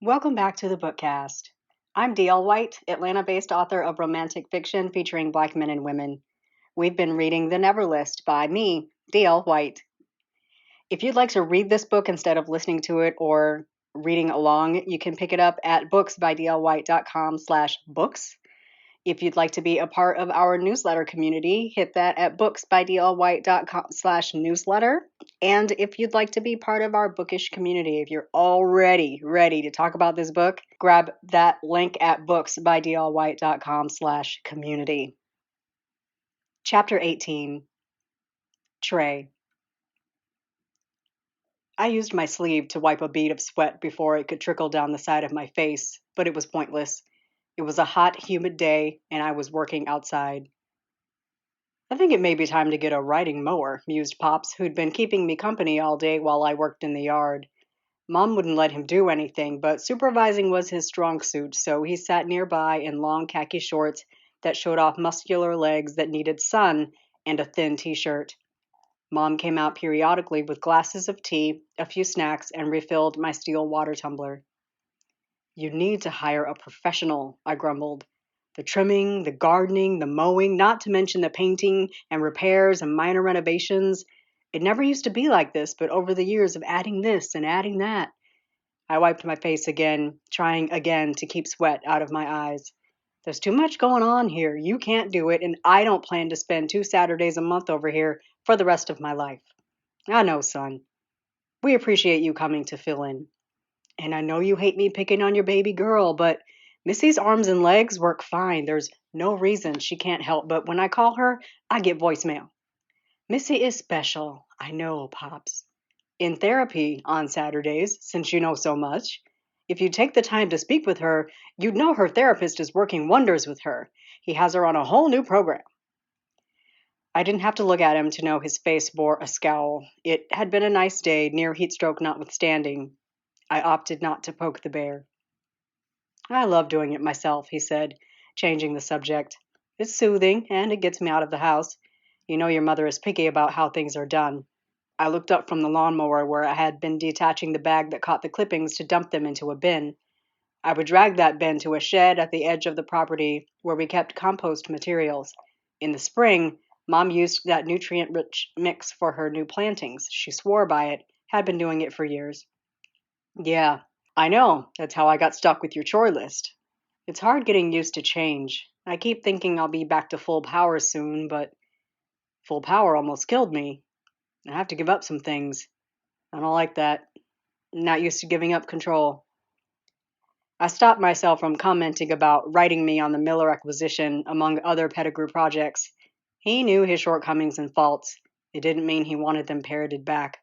Welcome back to the Bookcast. I'm D.L. White, Atlanta based author of romantic fiction featuring Black men and women. We've been reading The Never List by me, D.L. White. If you'd like to read this book instead of listening to it or reading along, you can pick it up at booksbydlwhite.com/books. If you'd like to be a part of our newsletter community, hit that at booksbydlwhite.com/newsletter. And if you'd like to be part of our bookish community, if you're already ready to talk about this book, grab that link at booksbydlwhite.com/community. Chapter 18, Trey. I used my sleeve to wipe a bead of sweat before it could trickle down the side of my face, but it was pointless. It was a hot, humid day, and I was working outside. I think it may be time to get a riding mower, mused Pops, who'd been keeping me company all day while I worked in the yard. Mom wouldn't let him do anything, but supervising was his strong suit, so he sat nearby in long khaki shorts that showed off muscular legs that needed sun and a thin t-shirt. Mom came out periodically with glasses of tea, a few snacks, and refilled my steel water tumbler. You need to hire a professional, I grumbled. The trimming, the gardening, the mowing, not to mention the painting and repairs and minor renovations. It never used to be like this, but over the years of adding this and adding that. I wiped my face again, trying again to keep sweat out of my eyes. There's too much going on here. You can't do it, and I don't plan to spend 2 Saturdays a month over here for the rest of my life. I know, son. We appreciate you coming to fill in. And I know you hate me picking on your baby girl, but Missy's arms and legs work fine. There's no reason she can't help, but when I call her, I get voicemail. Missy is special. I know, Pops. In therapy on Saturdays, since you know so much. If you take the time to speak with her, you'd know her therapist is working wonders with her. He has her on a whole new program. I didn't have to look at him to know his face bore a scowl. It had been a nice day, near heatstroke notwithstanding. I opted not to poke the bear. I love doing it myself, he said, changing the subject. It's soothing, and it gets me out of the house. You know your mother is picky about how things are done. I looked up from the lawnmower where I had been detaching the bag that caught the clippings to dump them into a bin. I would drag that bin to a shed at the edge of the property where we kept compost materials. In the spring, Mom used that nutrient-rich mix for her new plantings. She swore by it, had been doing it for years. Yeah, I know. That's how I got stuck with your chore list. It's hard getting used to change. I keep thinking I'll be back to full power soon, but full power almost killed me. I have to give up some things. I don't like that. I'm not used to giving up control. I stopped myself from commenting about writing me on the Miller acquisition among other Pettigrew projects. He knew his shortcomings and faults. It didn't mean he wanted them parroted back.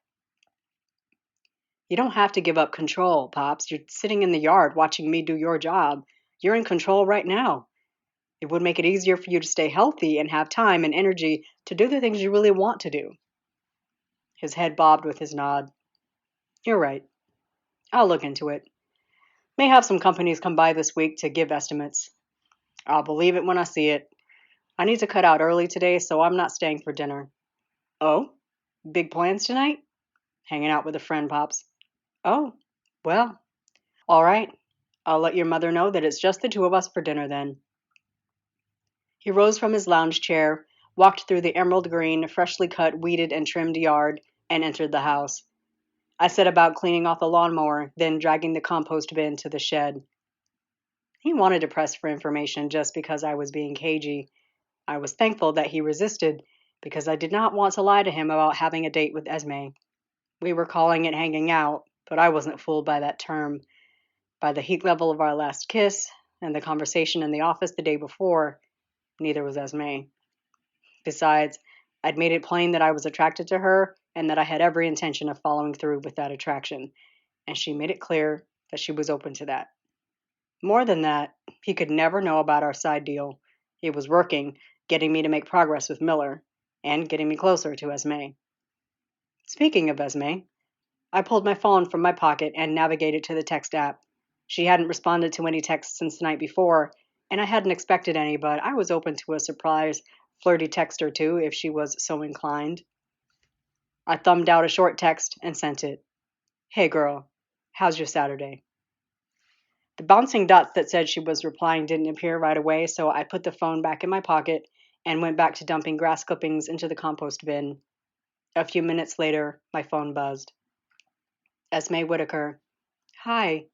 You don't have to give up control, Pops. You're sitting in the yard watching me do your job. You're in control right now. It would make it easier for you to stay healthy and have time and energy to do the things you really want to do. His head bobbed with his nod. You're right. I'll look into it. May have some companies come by this week to give estimates. I'll believe it when I see it. I need to cut out early today, so I'm not staying for dinner. Oh? Big plans tonight? Hanging out with a friend, Pops. Oh, well, all right. I'll let your mother know that it's just the two of us for dinner then. He rose from his lounge chair, walked through the emerald green, freshly cut, weeded, and trimmed yard, and entered the house. I set about cleaning off the lawnmower, then dragging the compost bin to the shed. He wanted to press for information just because I was being cagey. I was thankful that he resisted, because I did not want to lie to him about having a date with Esme. We were calling it hanging out, but I wasn't fooled by that term. By the heat level of our last kiss, and the conversation in the office the day before, neither was Esme. Besides, I'd made it plain that I was attracted to her, and that I had every intention of following through with that attraction, and she made it clear that she was open to that. More than that, he could never know about our side deal. It was working, getting me to make progress with Miller, and getting me closer to Esme. Speaking of Esme, I pulled my phone from my pocket and navigated to the text app. She hadn't responded to any texts since the night before, and I hadn't expected any, but I was open to a surprise, flirty text or two if she was so inclined. I thumbed out a short text and sent it. Hey girl, how's your Saturday? The bouncing dots that said she was replying didn't appear right away, so I put the phone back in my pocket and went back to dumping grass clippings into the compost bin. A few minutes later, my phone buzzed. Esme Whitaker. Hi,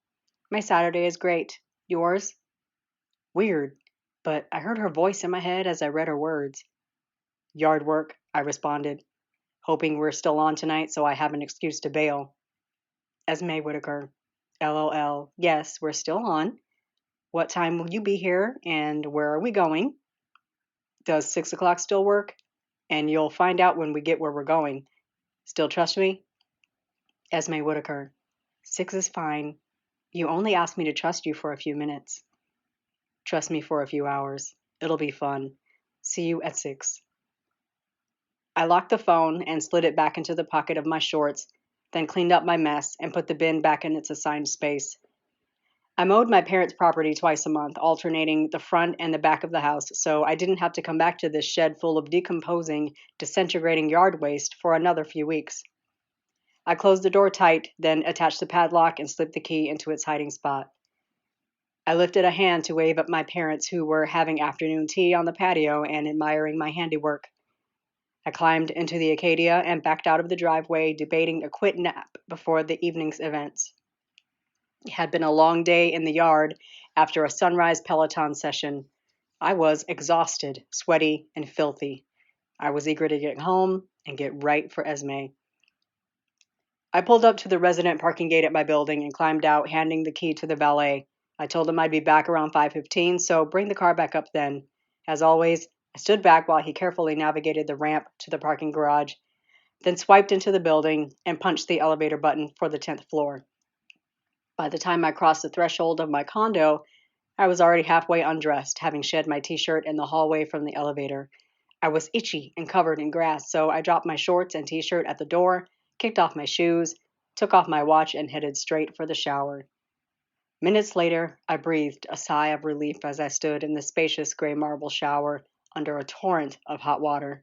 my Saturday is great. Yours? Weird, but I heard her voice in my head as I read her words. Yard work, I responded, hoping we're still on tonight so I have an excuse to bail. Esme Whitaker. LOL. Yes, we're still on. What time will you be here and where are we going? Does 6 o'clock still work? And you'll find out when we get where we're going. Still trust me? Esme Whitaker. 6 is fine. You only asked me to trust you for a few minutes. Trust me for a few hours. It'll be fun. See you at 6. I locked the phone and slid it back into the pocket of my shorts, then cleaned up my mess and put the bin back in its assigned space. I mowed my parents' property twice a month, alternating the front and the back of the house, so I didn't have to come back to this shed full of decomposing, disintegrating yard waste for another few weeks. I closed the door tight, then attached the padlock and slipped the key into its hiding spot. I lifted a hand to wave at my parents who were having afternoon tea on the patio and admiring my handiwork. I climbed into the Acadia and backed out of the driveway, debating a quick nap before the evening's events. It had been a long day in the yard after a sunrise Peloton session. I was exhausted, sweaty, and filthy. I was eager to get home and get right for Esme. I pulled up to the resident parking gate at my building and climbed out, handing the key to the valet. I told him I'd be back around 5:15, so bring the car back up then. As always, I stood back while he carefully navigated the ramp to the parking garage, then swiped into the building and punched the elevator button for the 10th floor. By the time I crossed the threshold of my condo, I was already halfway undressed, having shed my t-shirt in the hallway from the elevator. I was itchy and covered in grass, so I dropped my shorts and t-shirt at the door, kicked off my shoes, took off my watch, and headed straight for the shower. Minutes later, I breathed a sigh of relief as I stood in the spacious gray marble shower under a torrent of hot water.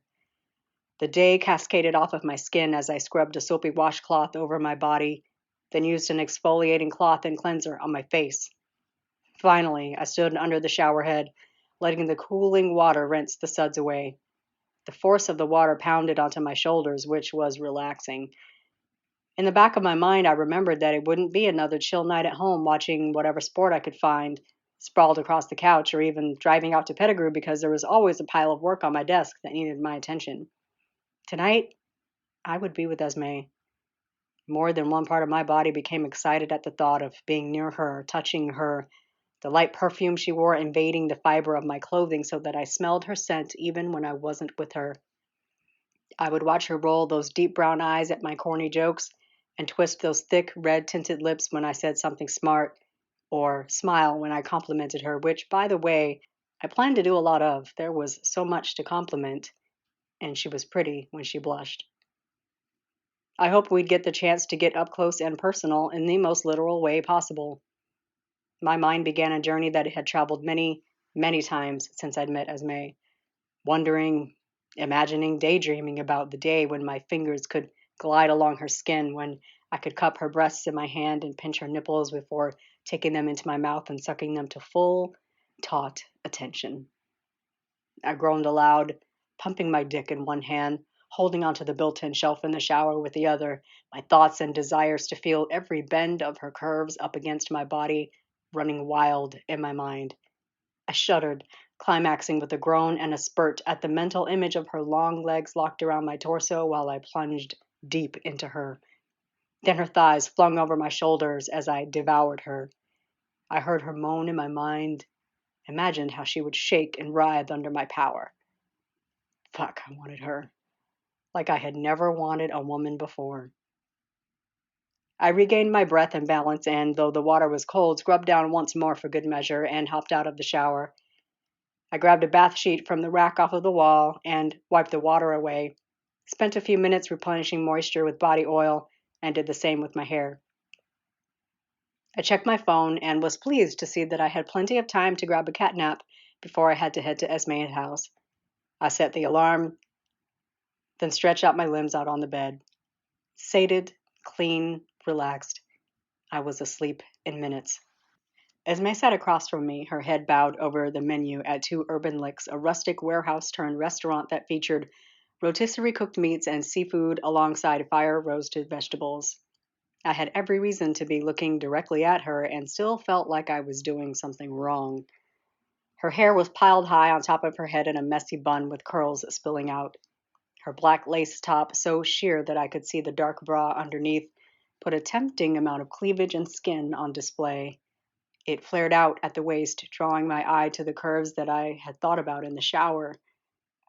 The day cascaded off of my skin as I scrubbed a soapy washcloth over my body, then used an exfoliating cloth and cleanser on my face. Finally, I stood under the shower head, letting the cooling water rinse the suds away. The force of the water pounded onto my shoulders, which was relaxing. In the back of my mind, I remembered that it wouldn't be another chill night at home watching whatever sport I could find, sprawled across the couch, or even driving out to Pettigrew because there was always a pile of work on my desk that needed my attention. Tonight, I would be with Esme. More than one part of my body became excited at the thought of being near her, touching her, the light perfume she wore invading the fiber of my clothing so that I smelled her scent even when I wasn't with her. I would watch her roll those deep brown eyes at my corny jokes and twist those thick, red-tinted lips when I said something smart, or smile when I complimented her, which, by the way, I planned to do a lot of. There was so much to compliment, and she was pretty when she blushed. I hoped we'd get the chance to get up close and personal in the most literal way possible. My mind began a journey that had traveled many, many times since I'd met Esme, wondering, imagining, daydreaming about the day when my fingers could glide along her skin, when I could cup her breasts in my hand and pinch her nipples before taking them into my mouth and sucking them to full, taut attention. I groaned aloud, pumping my dick in one hand, holding onto the built-in shelf in the shower with the other, my thoughts and desires to feel every bend of her curves up against my body running wild in my mind. I shuddered, climaxing with a groan and a spurt at the mental image of her long legs locked around my torso while I plunged deep into her. Then her thighs flung over my shoulders as I devoured her. I heard her moan in my mind, imagined how she would shake and writhe under my power. Fuck, I wanted her. Like I had never wanted a woman before. I regained my breath and balance and, though the water was cold, scrubbed down once more for good measure and hopped out of the shower. I grabbed a bath sheet from the rack off of the wall and wiped the water away, spent a few minutes replenishing moisture with body oil, and did the same with my hair. I checked my phone and was pleased to see that I had plenty of time to grab a cat nap before I had to head to Esme's house. I set the alarm, then stretched out my limbs out on the bed. Sated, clean, relaxed, I was asleep in minutes. Esme sat across from me, her head bowed over the menu at Two Urban Licks, a rustic warehouse turned restaurant that featured rotisserie cooked meats and seafood alongside fire roasted vegetables. I had every reason to be looking directly at her and still felt like I was doing something wrong. Her hair was piled high on top of her head in a messy bun with curls spilling out. Her black lace top, so sheer that I could see the dark bra underneath, put a tempting amount of cleavage and skin on display. It flared out at the waist, drawing my eye to the curves that I had thought about in the shower.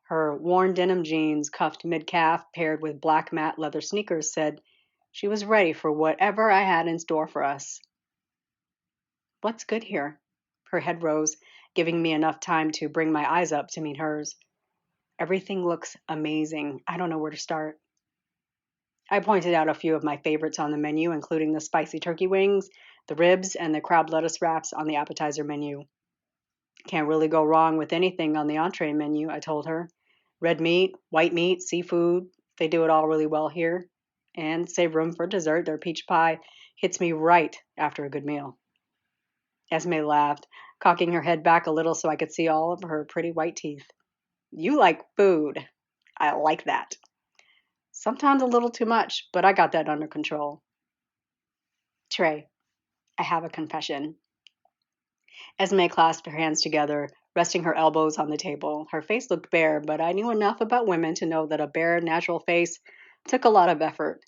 Her worn denim jeans, cuffed mid calf, paired with black matte leather sneakers, said she was ready for whatever I had in store for us. What's good here? Her head rose, giving me enough time to bring my eyes up to meet hers. Everything looks amazing. I don't know where to start. I pointed out a few of my favorites on the menu, including the spicy turkey wings, the ribs, and the crab lettuce wraps on the appetizer menu. Can't really go wrong with anything on the entree menu, I told her. Red meat, white meat, seafood, they do it all really well here. And save room for dessert. Their peach pie hits me right after a good meal. Esme laughed, cocking her head back a little so I could see all of her pretty white teeth. You like food. I like that. Sometimes a little too much, but I got that under control. Trey, I have a confession. Esme clasped her hands together, resting her elbows on the table. Her face looked bare, but I knew enough about women to know that a bare, natural face took a lot of effort.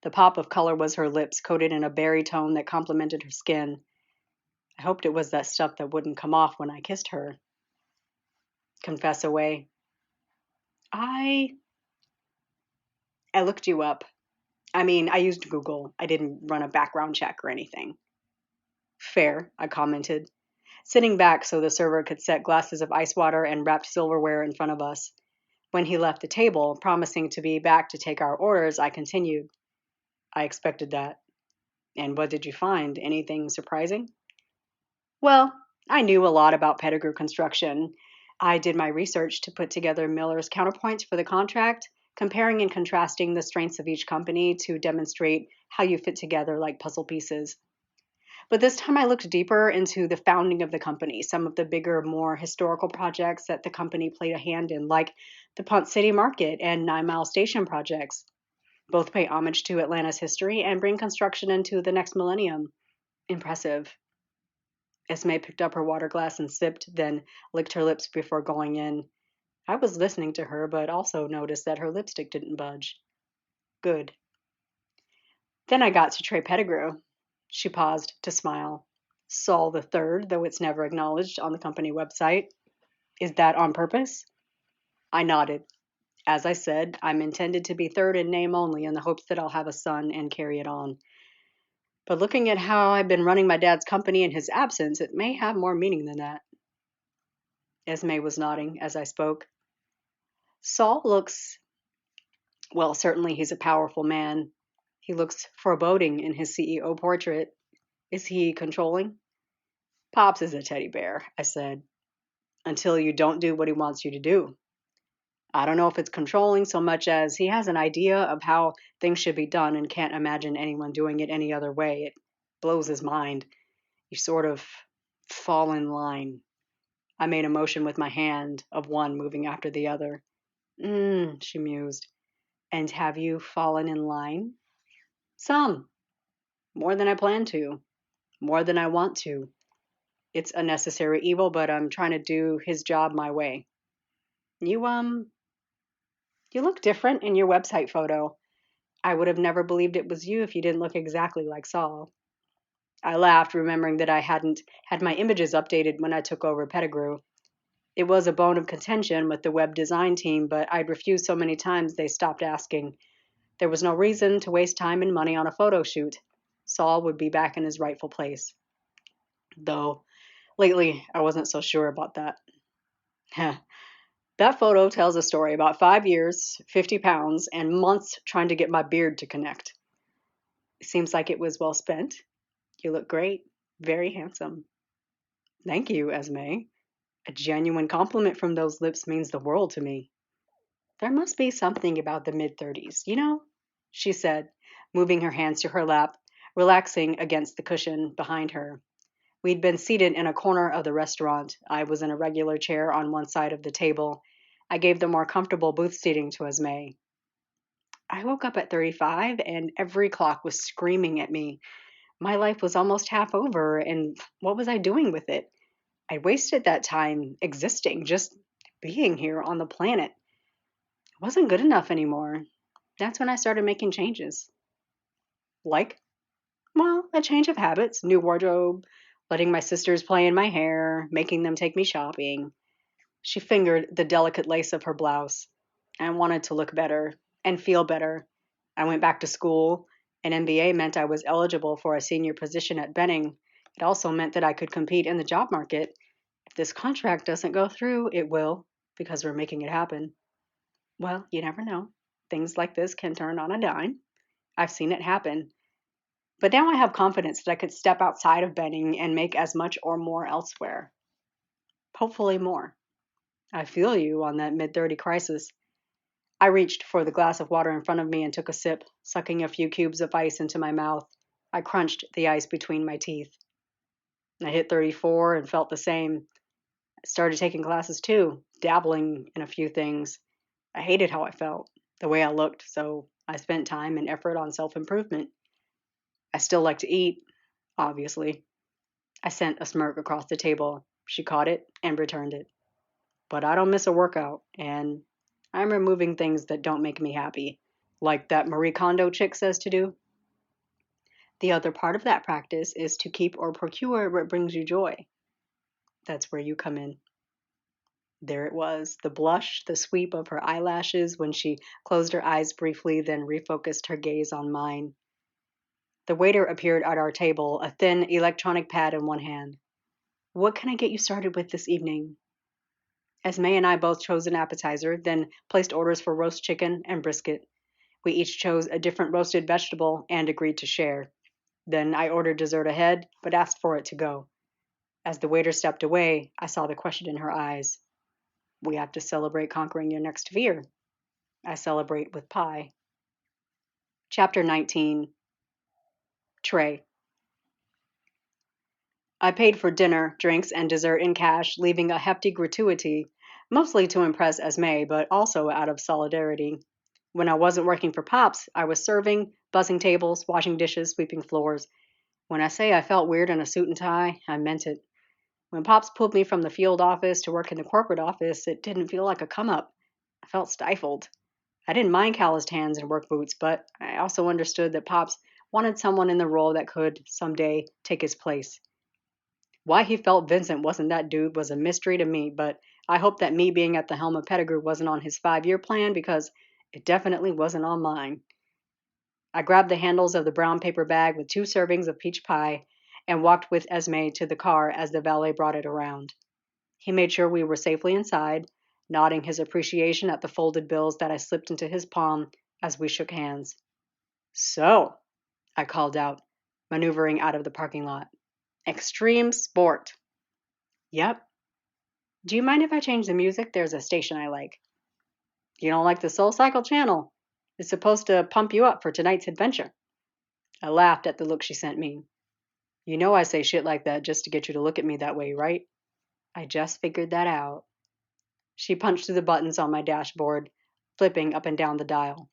The pop of color was her lips, coated in a berry tone that complemented her skin. I hoped it was that stuff that wouldn't come off when I kissed her. Confess away. I looked you up. I used Google. I didn't run a background check or anything. Fair, I commented, sitting back so the server could set glasses of ice water and wrapped silverware in front of us. When he left the table, promising to be back to take our orders, I continued. I expected that. And what did you find? Anything surprising? Well, I knew a lot about Pettigrew construction. I did my research to put together Miller's counterpoints for the contract, comparing and contrasting the strengths of each company to demonstrate how you fit together like puzzle pieces. But this time I looked deeper into the founding of the company, some of the bigger, more historical projects that the company played a hand in, like the Punt City Market and 9 Mile Station projects. Both pay homage to Atlanta's history and bring construction into the next millennium. Impressive. Esme picked up her water glass and sipped, then licked her lips before going in. I was listening to her, but also noticed that her lipstick didn't budge. Good. Then I got to Trey Pettigrew. She paused to smile. Saul the Third, though it's never acknowledged on the company website. Is that on purpose? I nodded. As I said, I'm intended to be third in name only in the hopes that I'll have a son and carry it on. But looking at how I've been running my dad's company in his absence, it may have more meaning than that. Esme was nodding as I spoke. Saul looks, well, certainly he's a powerful man. He looks foreboding in his CEO portrait. Is he controlling? Pops is a teddy bear, I said, until you don't do what he wants you to do. I don't know if it's controlling so much as he has an idea of how things should be done and can't imagine anyone doing it any other way. It blows his mind. You sort of fall in line. I made a motion with my hand of one moving after the other. She mused. And have you fallen in line? Some. More than I plan to. More than I want to. It's a necessary evil, but I'm trying to do his job my way. You look different in your website photo. I would have never believed it was you if you didn't look exactly like Saul. I laughed, remembering that I hadn't had my images updated when I took over Pettigrew. It was a bone of contention with the web design team, but I'd refused so many times they stopped asking. There was no reason to waste time and money on a photo shoot. Saul would be back in his rightful place. Though, lately, I wasn't so sure about that. That photo tells a story about 5 years, 50 pounds, and months trying to get my beard to connect. It seems like it was well spent. You look great. Very handsome. Thank you, Esme. A genuine compliment from those lips means the world to me. There must be something about the mid-30s, she said, moving her hands to her lap, relaxing against the cushion behind her. We'd been seated in a corner of the restaurant. I was in a regular chair on one side of the table. I gave the more comfortable booth seating to Esme. I woke up at 35 and every clock was screaming at me. My life was almost half over, and what was I doing with it? I wasted that time existing, just being here on the planet. It wasn't good enough anymore. That's when I started making changes. Like, well, a change of habits, new wardrobe, letting my sisters play in my hair, making them take me shopping. She fingered the delicate lace of her blouse. I wanted to look better and feel better. I went back to school. An MBA meant I was eligible for a senior position at Benning. It also meant that I could compete in the job market. If this contract doesn't go through, it will, because we're making it happen. Well, you never know. Things like this can turn on a dime. I've seen it happen. But now I have confidence that I could step outside of Benning and make as much or more elsewhere. Hopefully more. I feel you on that mid-30 crisis. I reached for the glass of water in front of me and took a sip, sucking a few cubes of ice into my mouth. I crunched the ice between my teeth. I hit 34 and felt the same. I started taking classes too, dabbling in a few things. I hated how I felt, the way I looked, so I spent time and effort on self-improvement. I still like to eat, obviously. I sent a smirk across the table. She caught it and returned it. But I don't miss a workout, and I'm removing things that don't make me happy, like that Marie Kondo chick says to do. The other part of that practice is to keep or procure what brings you joy. That's where you come in. There it was, the blush, the sweep of her eyelashes when she closed her eyes briefly, then refocused her gaze on mine. The waiter appeared at our table, a thin electronic pad in one hand. What can I get you started with this evening? Esme and I both chose an appetizer, then placed orders for roast chicken and brisket. We each chose a different roasted vegetable and agreed to share. Then I ordered dessert ahead, but asked for it to go. As the waiter stepped away, I saw the question in her eyes. We have to celebrate conquering your next fear. I celebrate with pie. Chapter 19. Trey. I paid for dinner, drinks, and dessert in cash, leaving a hefty gratuity, mostly to impress Esme, but also out of solidarity. When I wasn't working for Pops, I was serving, buzzing tables, washing dishes, sweeping floors. When I say I felt weird in a suit and tie, I meant it. When Pops pulled me from the field office to work in the corporate office, it didn't feel like a come up. I felt stifled. I didn't mind calloused hands and work boots, but I also understood that Pops wanted someone in the role that could, someday, take his place. Why he felt Vincent wasn't that dude was a mystery to me, but I hope that me being at the helm of Pettigrew wasn't on his 5-year plan because it definitely wasn't on mine. I grabbed the handles of the brown paper bag with 2 servings of peach pie and walked with Esme to the car as the valet brought it around. He made sure we were safely inside, nodding his appreciation at the folded bills that I slipped into his palm as we shook hands. So, I called out, maneuvering out of the parking lot. Extreme sport. Yep. Do you mind if I change the music? There's a station I like. You don't like the Soul Cycle channel? It's supposed to pump you up for tonight's adventure. I laughed at the look she sent me. You know I say shit like that just to get you to look at me that way, right? I just figured that out. She punched through the buttons on my dashboard, flipping up and down the dial.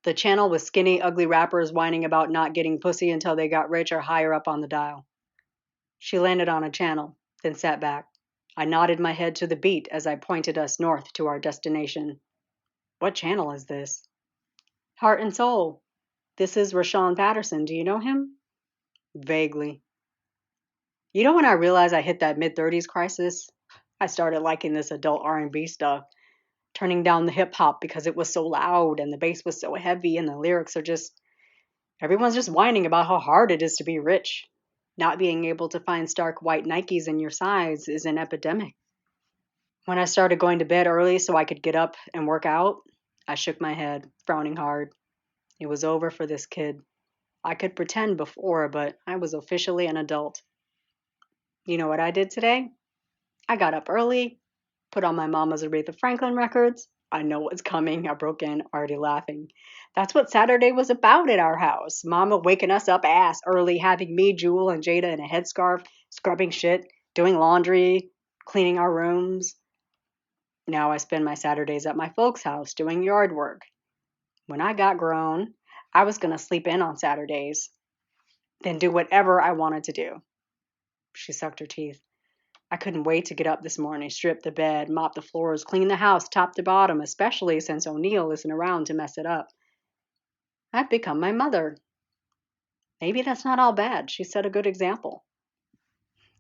The channel with skinny, ugly rappers whining about not getting pussy until they got rich or higher up on the dial. She landed on a channel, then sat back. I nodded my head to the beat as I pointed us north to our destination. What channel is this? Heart and Soul. This is Rashawn Patterson. Do you know him? Vaguely. You know when I realized I hit that mid-30s crisis? I started liking this adult R&B stuff, turning down the hip hop because it was so loud and the bass was so heavy and the lyrics are just everyone's just whining about how hard it is to be rich. Not being able to find stark white Nikes in your size is an epidemic. When I started going to bed early so I could get up and work out, I shook my head, frowning hard. It was over for this kid. I could pretend before, but I was officially an adult. You know what I did today? I got up early, put on my mama's Aretha Franklin records, I know what's coming, I broke in, already laughing. That's what Saturday was about at our house. Mama waking us up ass early, having me, Jewel, and Jada in a headscarf, scrubbing shit, doing laundry, cleaning our rooms. Now I spend my Saturdays at my folks' house doing yard work. When I got grown, I was going to sleep in on Saturdays, then do whatever I wanted to do. She sucked her teeth. I couldn't wait to get up this morning, strip the bed, mop the floors, clean the house top to bottom, especially since O'Neill isn't around to mess it up. I've become my mother. Maybe that's not all bad. She set a good example.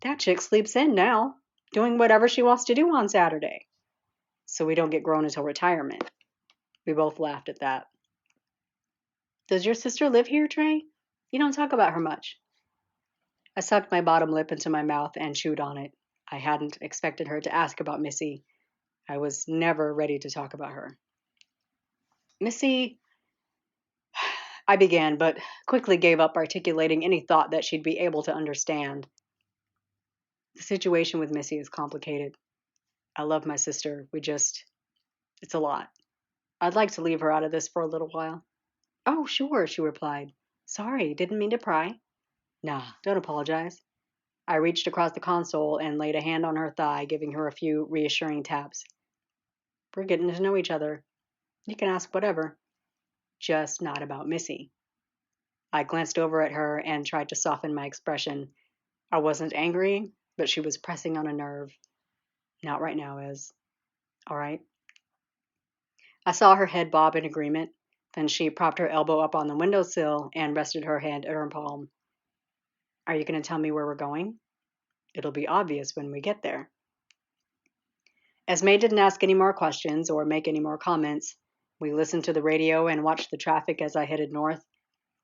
That chick sleeps in now, doing whatever she wants to do on Saturday. So we don't get grown until retirement. We both laughed at that. Does your sister live here, Trey? You don't talk about her much. I sucked my bottom lip into my mouth and chewed on it. I hadn't expected her to ask about Missy. I was never ready to talk about her. Missy, I began, but quickly gave up articulating any thought that she'd be able to understand. The situation with Missy is complicated. I love my sister. It's a lot. I'd like to leave her out of this for a little while. Oh, sure, she replied. Sorry, didn't mean to pry. Nah, don't apologize. I reached across the console and laid a hand on her thigh, giving her a few reassuring taps. We're getting to know each other. You can ask whatever. Just not about Missy. I glanced over at her and tried to soften my expression. I wasn't angry, but she was pressing on a nerve. Not right now, Ez. All right? I saw her head bob in agreement. Then she propped her elbow up on the windowsill and rested her hand in her palm. Are you going to tell me where we're going? It'll be obvious when we get there. Esme didn't ask any more questions or make any more comments. We listened to the radio and watched the traffic as I headed north.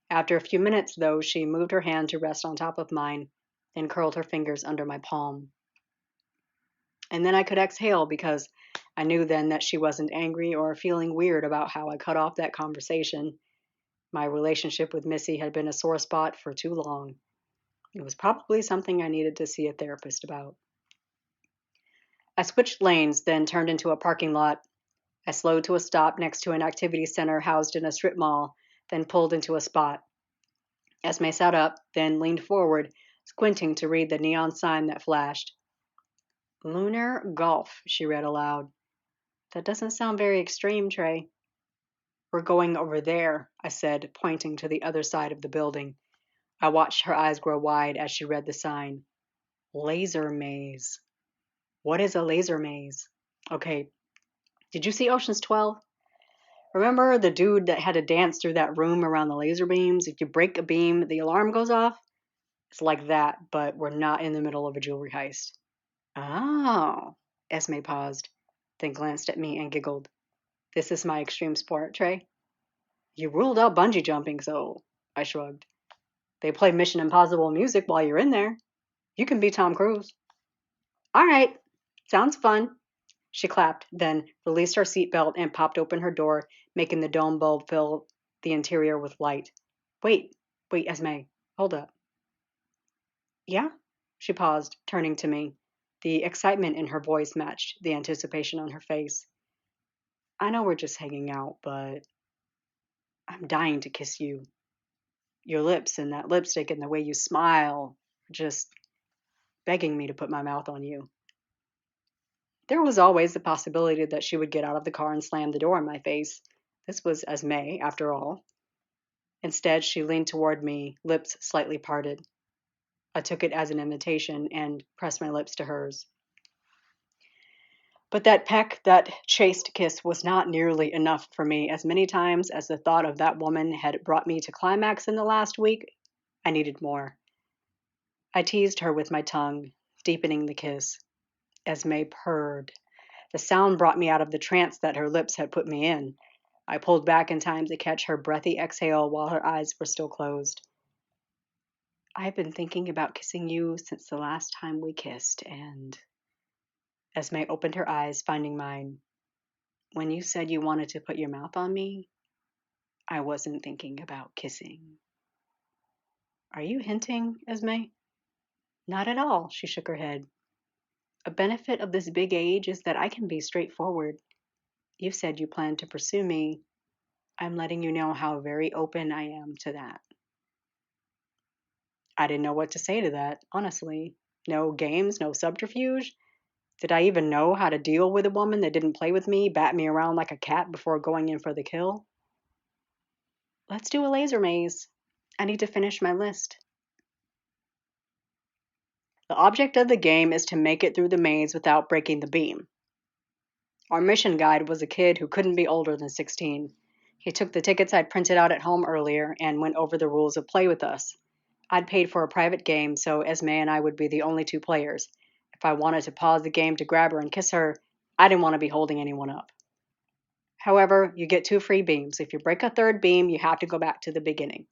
After a few minutes, though, she moved her hand to rest on top of mine, then curled her fingers under my palm. And then I could exhale because I knew then that she wasn't angry or feeling weird about how I cut off that conversation. My relationship with Missy had been a sore spot for too long. It was probably something I needed to see a therapist about. I switched lanes, then turned into a parking lot. I slowed to a stop next to an activity center housed in a strip mall, then pulled into a spot. Esme sat up, then leaned forward, squinting to read the neon sign that flashed. Lunar Golf, she read aloud. That doesn't sound very extreme, Trey. We're going over there, I said, pointing to the other side of the building. I watched her eyes grow wide as she read the sign. Laser maze. What is a laser maze? Okay, did you see Ocean's 12? Remember the dude that had to dance through that room around the laser beams? If you break a beam, the alarm goes off? It's like that, but we're not in the middle of a jewelry heist. Oh, Esme paused, then glanced at me and giggled. This is my extreme sport, Trey. You ruled out bungee jumping, so I shrugged. They play Mission Impossible music while you're in there. You can be Tom Cruise. All right, sounds fun. She clapped, then released her seatbelt and popped open her door, making the dome bulb fill the interior with light. Wait, Esme, hold up. Yeah? She paused, turning to me. The excitement in her voice matched the anticipation on her face. I know we're just hanging out, but I'm dying to kiss you. Your lips and that lipstick and the way you smile, just begging me to put my mouth on you. There was always the possibility that she would get out of the car and slam the door in my face. This was Esme, after all. Instead, she leaned toward me, lips slightly parted. I took it as an invitation and pressed my lips to hers. But that peck, that chaste kiss was not nearly enough for me. As many times as the thought of that woman had brought me to climax in the last week, I needed more. I teased her with my tongue, deepening the kiss. Esme purred. The sound brought me out of the trance that her lips had put me in. I pulled back in time to catch her breathy exhale while her eyes were still closed. I've been thinking about kissing you since the last time we kissed, and Esme opened her eyes, finding mine. When you said you wanted to put your mouth on me, I wasn't thinking about kissing. Are you hinting, Esme? Not at all, she shook her head. A benefit of this big age is that I can be straightforward. You said you planned to pursue me. I'm letting you know how very open I am to that. I didn't know what to say to that, honestly. No games, no subterfuge. Did I even know how to deal with a woman that didn't play with me, bat me around like a cat before going in for the kill? Let's do a laser maze. I need to finish my list. The object of the game is to make it through the maze without breaking the beam. Our mission guide was a kid who couldn't be older than 16. He took the tickets I'd printed out at home earlier and went over the rules of play with us. I'd paid for a private game, so Esme and I would be the only two players. If I wanted to pause the game to grab her and kiss her, I didn't want to be holding anyone up. However, you get 2 free beams. If you break a third beam, you have to go back to the beginning.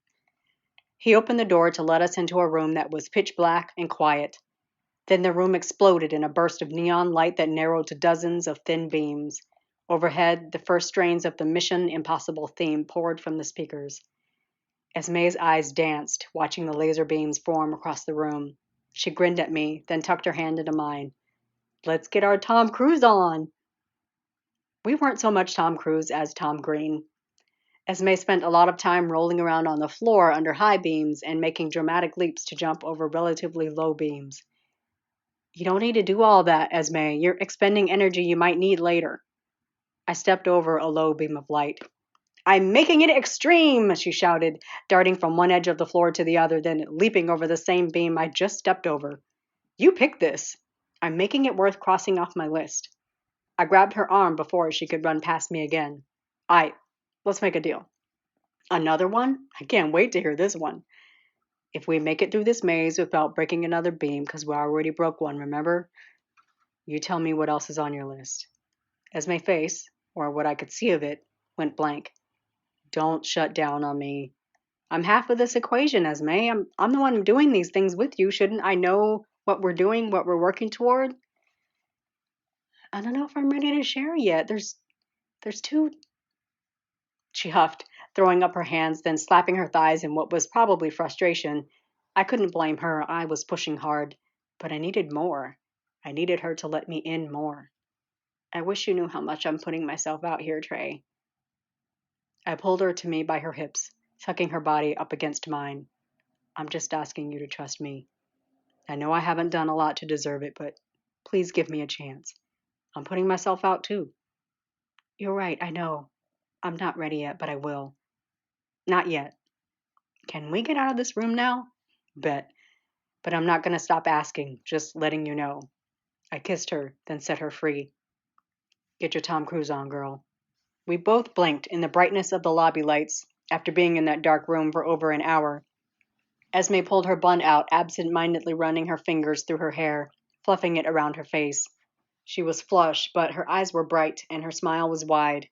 He opened the door to let us into a room that was pitch black and quiet. Then the room exploded in a burst of neon light that narrowed to dozens of thin beams. Overhead, the first strains of the Mission Impossible theme poured from the speakers. Esme's eyes danced, watching the laser beams form across the room. She grinned at me, then tucked her hand into mine. Let's get our Tom Cruise on! We weren't so much Tom Cruise as Tom Green. Esme spent a lot of time rolling around on the floor under high beams and making dramatic leaps to jump over relatively low beams. You don't need to do all that, Esme. You're expending energy you might need later. I stepped over a low beam of light. I'm making it extreme, she shouted, darting from one edge of the floor to the other, then leaping over the same beam I just stepped over. You picked this. I'm making it worth crossing off my list. I grabbed her arm before she could run past me again. Let's make a deal. Another one? I can't wait to hear this one. If we make it through this maze without breaking another beam, because we already broke one, remember? You tell me what else is on your list. Esme's face, or what I could see of it, went blank. Don't shut down on me. I'm half of this equation, Esme. I'm the one doing these things with you. Shouldn't I know what we're doing, what we're working toward? I don't know if I'm ready to share yet. There's two. She huffed, throwing up her hands, then slapping her thighs in what was probably frustration. I couldn't blame her. I was pushing hard, but I needed more. I needed her to let me in more. I wish you knew how much I'm putting myself out here, Trey. I pulled her to me by her hips, tucking her body up against mine. I'm just asking you to trust me. I know I haven't done a lot to deserve it, but please give me a chance. I'm putting myself out too. You're right, I know. I'm not ready yet, but I will. Not yet. Can we get out of this room now? Bet. But I'm not going to stop asking, just letting you know. I kissed her, then set her free. Get your Tom Cruise on, girl. We both blinked in the brightness of the lobby lights after being in that dark room for over an hour. Esme pulled her bun out, absent-mindedly running her fingers through her hair, fluffing it around her face. She was flush, but her eyes were bright and her smile was wide.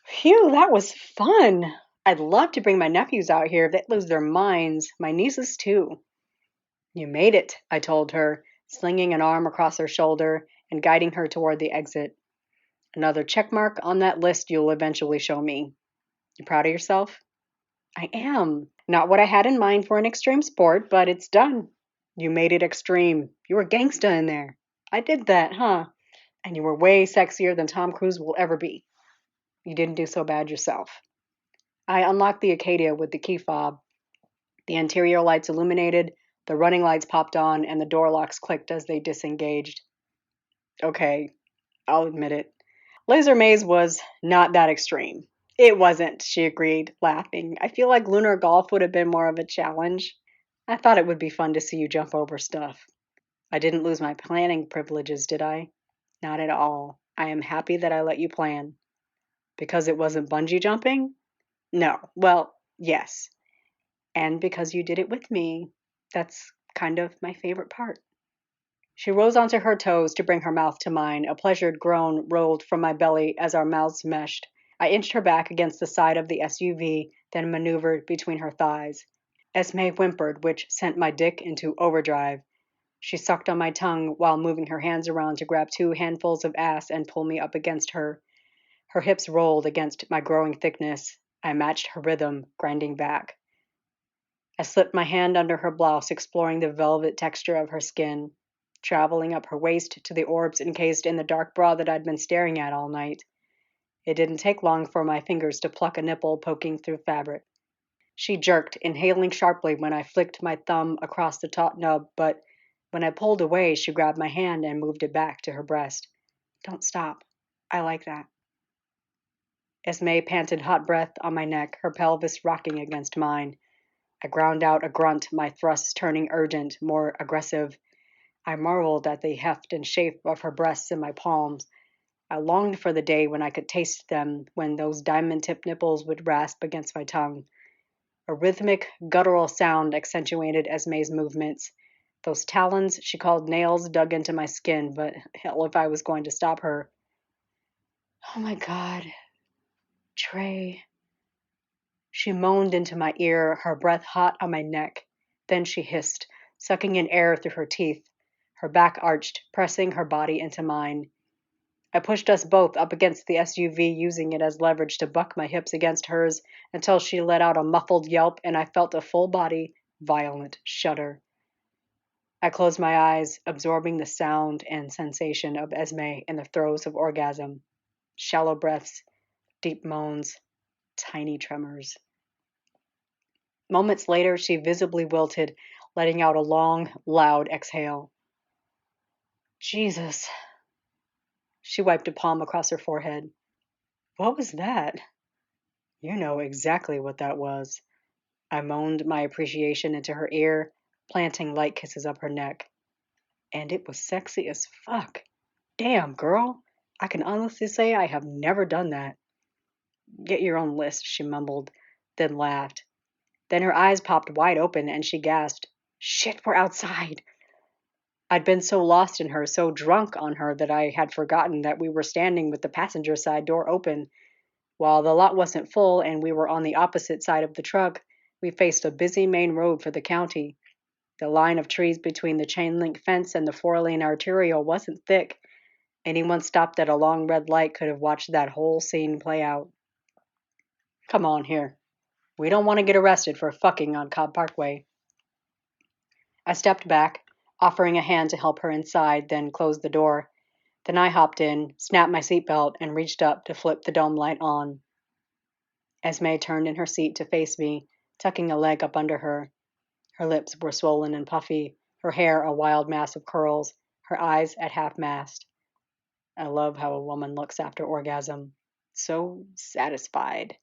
Phew, that was fun! I'd love to bring my nephews out here. They'd lose their minds. My nieces, too. You made it, I told her, slinging an arm across her shoulder and guiding her toward the exit. Another check mark on that list you'll eventually show me. You proud of yourself? I am. Not what I had in mind for an extreme sport, but it's done. You made it extreme. You were gangsta in there. I did that, huh? And you were way sexier than Tom Cruise will ever be. You didn't do so bad yourself. I unlocked the Acadia with the key fob. The interior lights illuminated, the running lights popped on, and the door locks clicked as they disengaged. Okay, I'll admit it. Laser Maze was not that extreme. It wasn't, she agreed, laughing. I feel like lunar golf would have been more of a challenge. I thought it would be fun to see you jump over stuff. I didn't lose my planning privileges, did I? Not at all. I am happy that I let you plan. Because it wasn't bungee jumping? No. Well, yes. And because you did it with me. That's kind of my favorite part. She rose onto her toes to bring her mouth to mine. A pleasured groan rolled from my belly as our mouths meshed. I inched her back against the side of the SUV, then maneuvered between her thighs. Esme whimpered, which sent my dick into overdrive. She sucked on my tongue while moving her hands around to grab 2 handfuls of ass and pull me up against her. Her hips rolled against my growing thickness. I matched her rhythm, grinding back. I slipped my hand under her blouse, exploring the velvet texture of her skin, traveling up her waist to the orbs encased in the dark bra that I'd been staring at all night. It didn't take long for my fingers to pluck a nipple poking through fabric. She jerked, inhaling sharply when I flicked my thumb across the taut nub, but when I pulled away, she grabbed my hand and moved it back to her breast. Don't stop. I like that. Esme panted hot breath on my neck, her pelvis rocking against mine. I ground out a grunt, my thrusts turning urgent, more aggressive. I marveled at the heft and shape of her breasts in my palms. I longed for the day when I could taste them, when those diamond-tipped nipples would rasp against my tongue. A rhythmic, guttural sound accentuated Esme's movements. Those talons she called nails dug into my skin, but hell if I was going to stop her. Oh my God, Trey. She moaned into my ear, her breath hot on my neck. Then she hissed, sucking in air through her teeth, her back arched, pressing her body into mine. I pushed us both up against the SUV, using it as leverage to buck my hips against hers until she let out a muffled yelp and I felt a full body, violent shudder. I closed my eyes, absorbing the sound and sensation of Esme in the throes of orgasm. Shallow breaths, deep moans, tiny tremors. Moments later, she visibly wilted, letting out a long, loud exhale. Jesus. She wiped a palm across her forehead. What was that? You know exactly what that was. I moaned my appreciation into her ear, planting light kisses up her neck. And it was sexy as fuck. Damn, girl. I can honestly say I have never done that. Get your own list, she mumbled, then laughed. Then her eyes popped wide open and she gasped, Shit, we're outside. I'd been so lost in her, so drunk on her, that I had forgotten that we were standing with the passenger side door open. While the lot wasn't full and we were on the opposite side of the truck, we faced a busy main road for the county. The line of trees between the chain link fence and the 4-lane arterial wasn't thick. Anyone stopped at a long red light could have watched that whole scene play out. Come on here. We don't want to get arrested for fucking on Cobb Parkway. I stepped back, offering a hand to help her inside, then closed the door. Then I hopped in, snapped my seatbelt, and reached up to flip the dome light on. Esme turned in her seat to face me, tucking a leg up under her. Her lips were swollen and puffy, her hair a wild mass of curls, her eyes at half-mast. I love how a woman looks after orgasm. So satisfied.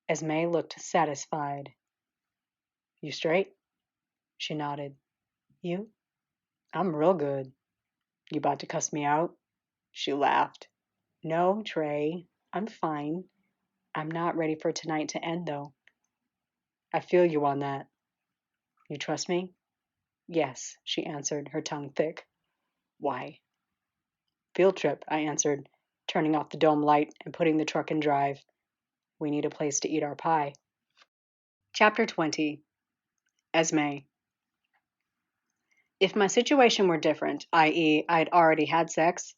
Esme looked satisfied. You straight? She nodded. You? I'm real good. You about to cuss me out? She laughed. No, Trey. I'm fine. I'm not ready for tonight to end, though. I feel you on that. You trust me? Yes, she answered, her tongue thick. Why? Field trip, I answered, turning off the dome light and putting the truck in drive. We need a place to eat our pie. Chapter 20. Esme. If my situation were different, i.e., I'd already had sex,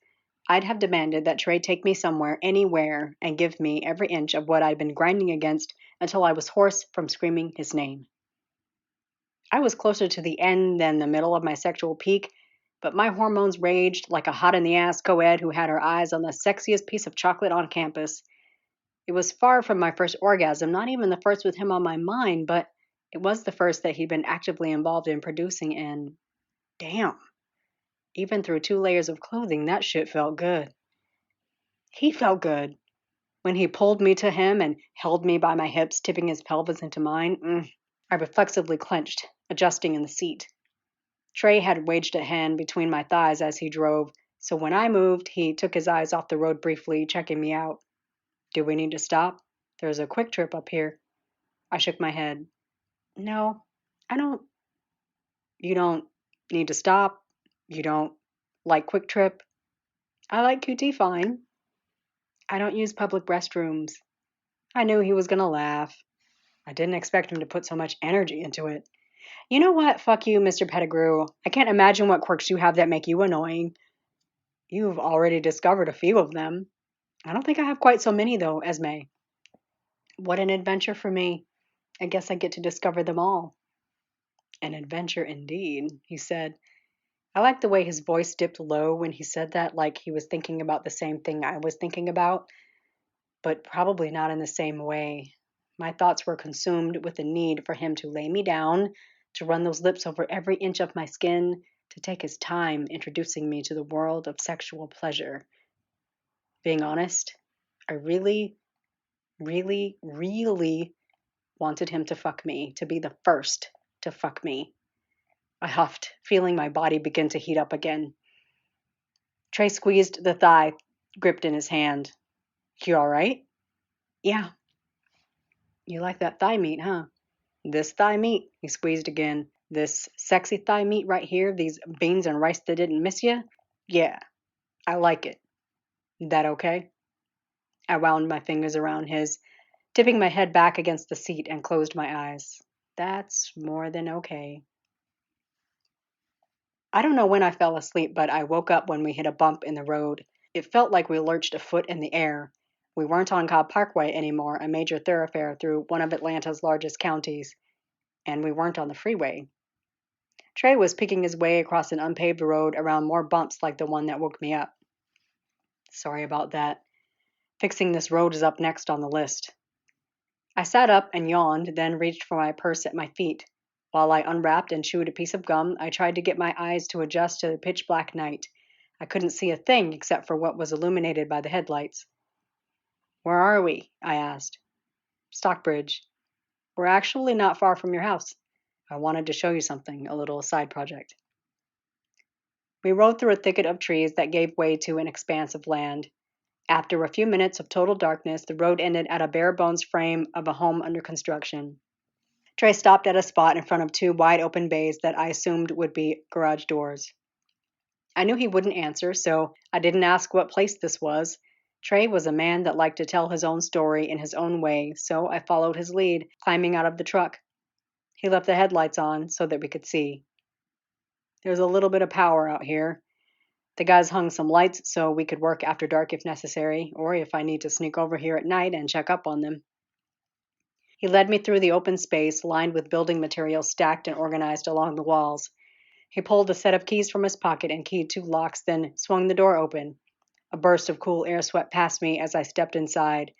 I'd have demanded that Trey take me somewhere, anywhere, and give me every inch of what I'd been grinding against until I was hoarse from screaming his name. I was closer to the end than the middle of my sexual peak, but my hormones raged like a hot-in-the-ass co-ed who had her eyes on the sexiest piece of chocolate on campus. It was far from my first orgasm, not even the first with him on my mind, but it was the first that he'd been actively involved in producing, and damn. Even through 2 layers of clothing, that shit felt good. He felt good. When he pulled me to him and held me by my hips, tipping his pelvis into mine, I reflexively clenched, adjusting in the seat. Trey had wedged a hand between my thighs as he drove, so when I moved, he took his eyes off the road briefly, checking me out. Do we need to stop? There's a quick trip up here. I shook my head. No, I don't. You don't need to stop. You don't like quick trip. I like QT fine. I don't use public restrooms. I knew he was going to laugh. I didn't expect him to put so much energy into it. You know what? Fuck you, Mr. Pettigrew. I can't imagine what quirks you have that make you annoying. You've already discovered a few of them. I don't think I have quite so many, though, Esme. What an adventure for me. I guess I get to discover them all. An adventure indeed, he said. I liked the way his voice dipped low when he said that, like he was thinking about the same thing I was thinking about. but probably not in the same way. My thoughts were consumed with the need for him to lay me down, to run those lips over every inch of my skin, to take his time introducing me to the world of sexual pleasure. Being honest, I really, really, really wanted him to fuck me, to be the first to fuck me. I huffed, feeling my body begin to heat up again. Trey squeezed the thigh gripped in his hand. You all right? Yeah. You like that thigh meat, huh? This thigh meat, he squeezed again. This sexy thigh meat right here, these beans and rice that didn't miss you? Yeah, I like it. That okay? I wound my fingers around his, tipping my head back against the seat and closed my eyes. That's more than okay. I don't know when I fell asleep, but I woke up when we hit a bump in the road. It felt like we lurched a foot in the air. We weren't on Cobb Parkway anymore, a major thoroughfare through one of Atlanta's largest counties, and we weren't on the freeway. Trey was picking his way across an unpaved road around more bumps like the one that woke me up. Sorry about that. Fixing this road is up next on the list. I sat up and yawned, then reached for my purse at my feet. While I unwrapped and chewed a piece of gum, I tried to get my eyes to adjust to the pitch black night. I couldn't see a thing except for what was illuminated by the headlights. Where are we? I asked. Stockbridge. We're actually not far from your house. I wanted to show you something, a little side project. We rode through a thicket of trees that gave way to an expanse of land. After a few minutes of total darkness, the road ended at a bare-bones frame of a home under construction. Trey stopped at a spot in front of two wide-open bays that I assumed would be garage doors. I knew he wouldn't answer, so I didn't ask what place this was. Trey was a man that liked to tell his own story in his own way, so I followed his lead, climbing out of the truck. He left the headlights on so that we could see. There's a little bit of power out here. The guys hung some lights so we could work after dark if necessary, or if I need to sneak over here at night and check up on them. He led me through the open space lined with building materials stacked and organized along the walls. He pulled a set of keys from his pocket and keyed two locks, then swung the door open. A burst of cool air swept past me as I stepped inside.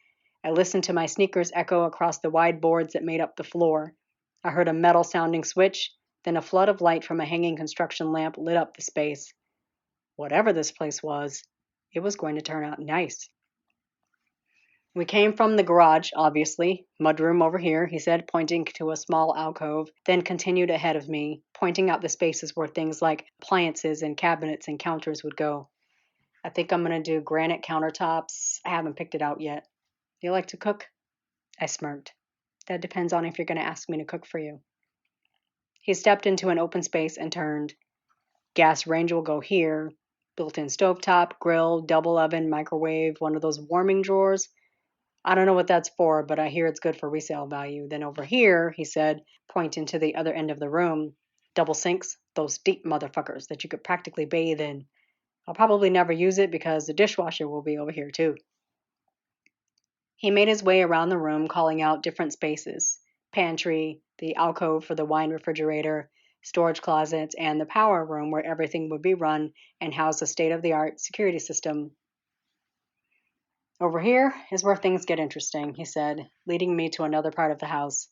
I listened to my sneakers echo across the wide boards that made up the floor. I heard a metal-sounding switch, then a flood of light from a hanging construction lamp lit up the space. Whatever this place was, it was going to turn out nice. We came from the garage, obviously. Mudroom over here, he said, pointing to a small alcove, then continued ahead of me, pointing out the spaces where things like appliances and cabinets and counters would go. I think I'm going to do granite countertops. I haven't picked it out yet. You like to cook? I smirked. That depends on if you're going to ask me to cook for you. He stepped into an open space and turned. Gas range will go here. Built-in stovetop, grill, double oven, microwave, one of those warming drawers. I don't know what that's for, but I hear it's good for resale value. Then over here, he said, pointing to the other end of the room, double sinks, those deep motherfuckers that you could practically bathe in. I'll probably never use it because the dishwasher will be over here too. He made his way around the room, calling out different spaces: pantry, the alcove for the wine refrigerator, storage closets, and the power room where everything would be run and house a state-of-the-art security system. Over here is where things get interesting, he said, leading me to another part of the house.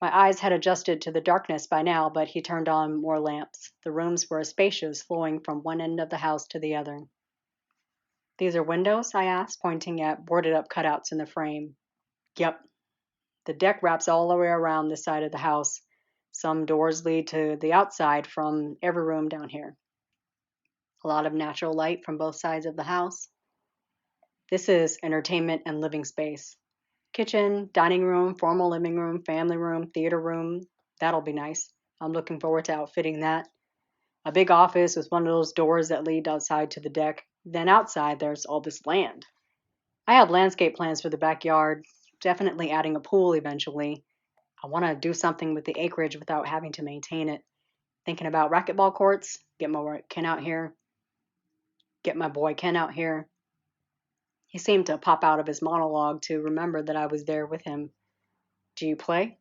My eyes had adjusted to the darkness by now, but he turned on more lamps. The rooms were spacious, flowing from one end of the house to the other. These are windows? I asked, pointing at boarded-up cutouts in the frame. Yep. The deck wraps all the way around this side of the house. Some doors lead to the outside from every room down here. A lot of natural light from both sides of the house. This is entertainment and living space. Kitchen, dining room, formal living room, family room, theater room. That'll be nice. I'm looking forward to outfitting that. A big office with one of those doors that lead outside to the deck. Then outside, there's all this land. I have landscape plans for the backyard, definitely adding a pool eventually. I want to do something with the acreage without having to maintain it. Thinking about racquetball courts, get my boy Ken out here. He seemed to pop out of his monologue to remember that I was there with him. Do you play?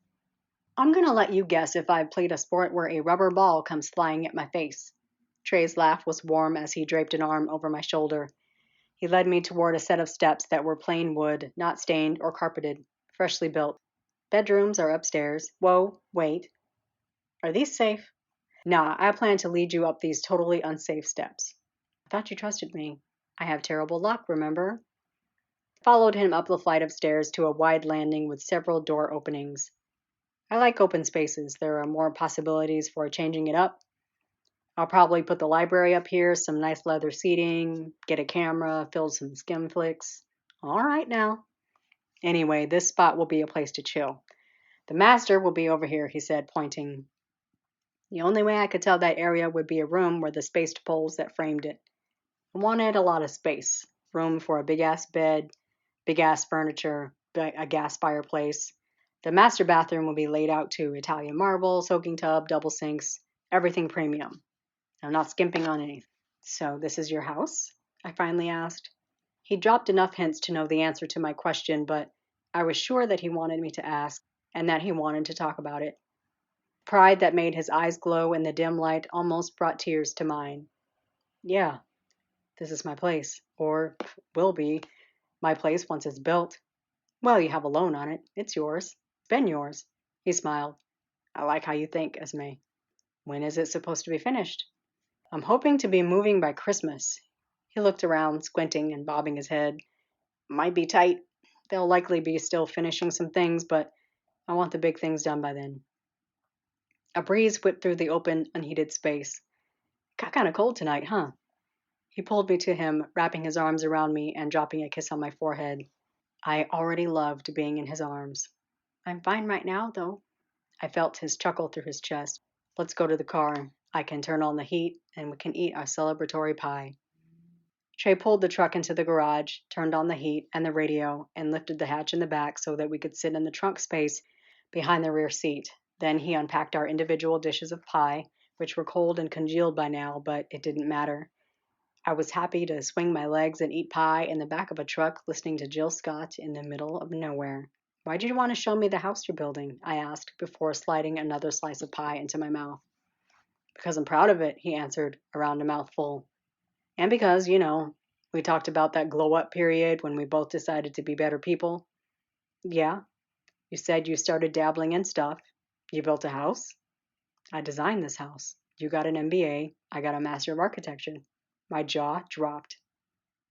I'm going to let you guess if I've played a sport where a rubber ball comes flying at my face. Trey's laugh was warm as he draped an arm over my shoulder. He led me toward a set of steps that were plain wood, not stained or carpeted, freshly built. Bedrooms are upstairs. Whoa, wait. Are these safe? Nah, I plan to lead you up these totally unsafe steps. I thought you trusted me. I have terrible luck, remember? Followed him up the flight of stairs to a wide landing with several door openings. I like open spaces. There are more possibilities for changing it up. I'll probably put the library up here, some nice leather seating, get a camera, film some skim flicks. All right now. Anyway, this spot will be a place to chill. The master will be over here, he said, pointing. The only way I could tell that area would be a room where the spaced poles that framed it. I wanted a lot of space. Room for a big-ass bed, big-ass furniture, a gas fireplace. The master bathroom will be laid out too. Italian marble, soaking tub, double sinks, everything premium. I'm not skimping on anything. So this is your house? I finally asked. He dropped enough hints to know the answer to my question, but I was sure that he wanted me to ask and that he wanted to talk about it. Pride that made his eyes glow in the dim light almost brought tears to mine. Yeah, this is my place, or will be my place once it's built. Well, you have a loan on it. It's yours. Been yours. He smiled. I like how you think, Esme. When is it supposed to be finished? I'm hoping to be moving by Christmas. He looked around, squinting and bobbing his head. Might be tight. They'll likely be still finishing some things, but I want the big things done by then. A breeze whipped through the open, unheated space. Got kind of cold tonight, huh? He pulled me to him, wrapping his arms around me and dropping a kiss on my forehead. I already loved being in his arms. I'm fine right now, though. I felt his chuckle through his chest. Let's go to the car. I can turn on the heat, and we can eat our celebratory pie. Trey pulled the truck into the garage, turned on the heat and the radio, and lifted the hatch in the back so that we could sit in the trunk space behind the rear seat. Then he unpacked our individual dishes of pie, which were cold and congealed by now, but it didn't matter. I was happy to swing my legs and eat pie in the back of a truck listening to Jill Scott in the middle of nowhere. Why did you want to show me the house you're building? I asked before sliding another slice of pie into my mouth. Because I'm proud of it, he answered, around a mouthful. And because, we talked about that glow up period when we both decided to be better people. Yeah, you said you started dabbling in stuff. You built a house? I designed this house. You got an MBA. I got a Master of Architecture. My jaw dropped.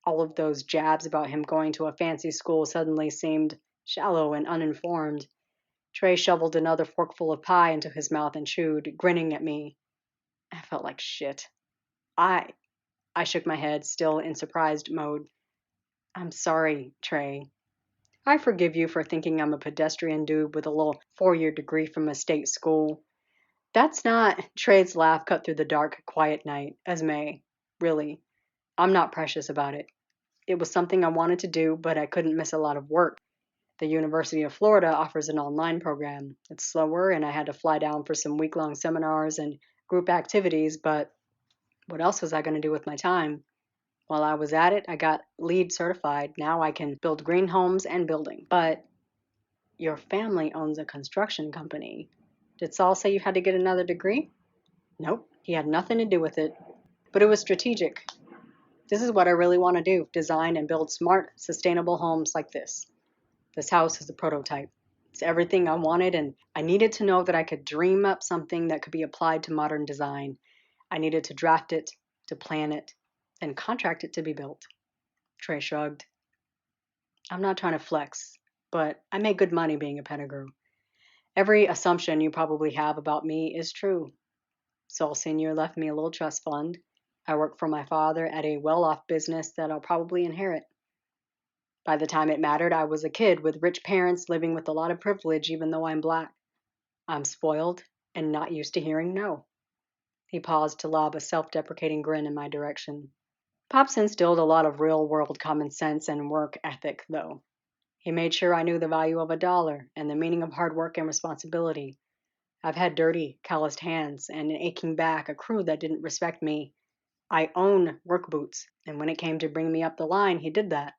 All of those jabs about him going to a fancy school suddenly seemed shallow and uninformed. Trey shoveled another forkful of pie into his mouth and chewed, grinning at me. I felt like shit. I I shook my head, still in surprised mode. I'm sorry, Trey. I forgive you for thinking I'm a pedestrian dude with a little 4-year degree from a state school. That's not. Trey's laugh cut through the dark, quiet night. Esme, really, I'm not precious about it. It was something I wanted to do, but I couldn't miss a lot of work. The University of Florida offers an online program. It's slower, and I had to fly down for some week-long seminars and group activities, but what else was I going to do with my time? While I was at it, I got LEED certified. Now I can build green homes and buildings. But your family owns a construction company. Did Saul say you had to get another degree? Nope, he had nothing to do with it. But it was strategic. This is what I really want to do, design and build smart, sustainable homes like this. This house is a prototype. It's everything I wanted, and I needed to know that I could dream up something that could be applied to modern design. I needed to draft it, to plan it, and contract it to be built. Trey shrugged. I'm not trying to flex, but I make good money being a Pettigrew. Every assumption you probably have about me is true. Saul Sr. left me a little trust fund. I work for my father at a well-off business that I'll probably inherit. By the time it mattered, I was a kid with rich parents living with a lot of privilege even though I'm black. I'm spoiled and not used to hearing no. He paused to lob a self-deprecating grin in my direction. Pops instilled a lot of real-world common sense and work ethic, though. He made sure I knew the value of a dollar and the meaning of hard work and responsibility. I've had dirty, calloused hands and an aching back, a crew that didn't respect me. I own work boots, and when it came to bring me up the line, he did that,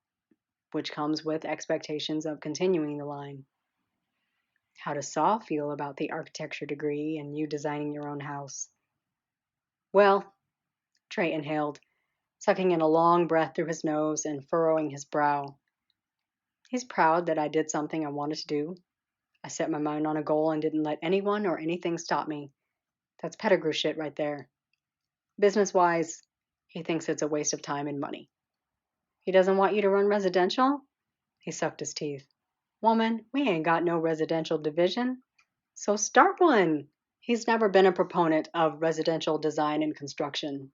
which comes with expectations of continuing the line. How does Saul feel about the architecture degree and you designing your own house? Well, Trey inhaled. sucking in a long breath through his nose and furrowing his brow. He's proud that I did something I wanted to do. I set my mind on a goal and didn't let anyone or anything stop me. That's Pettigrew shit right there. Business wise, he thinks it's a waste of time and money. He doesn't want you to run residential? He sucked his teeth. Woman, we ain't got no residential division. So start one. He's never been a proponent of residential design and construction.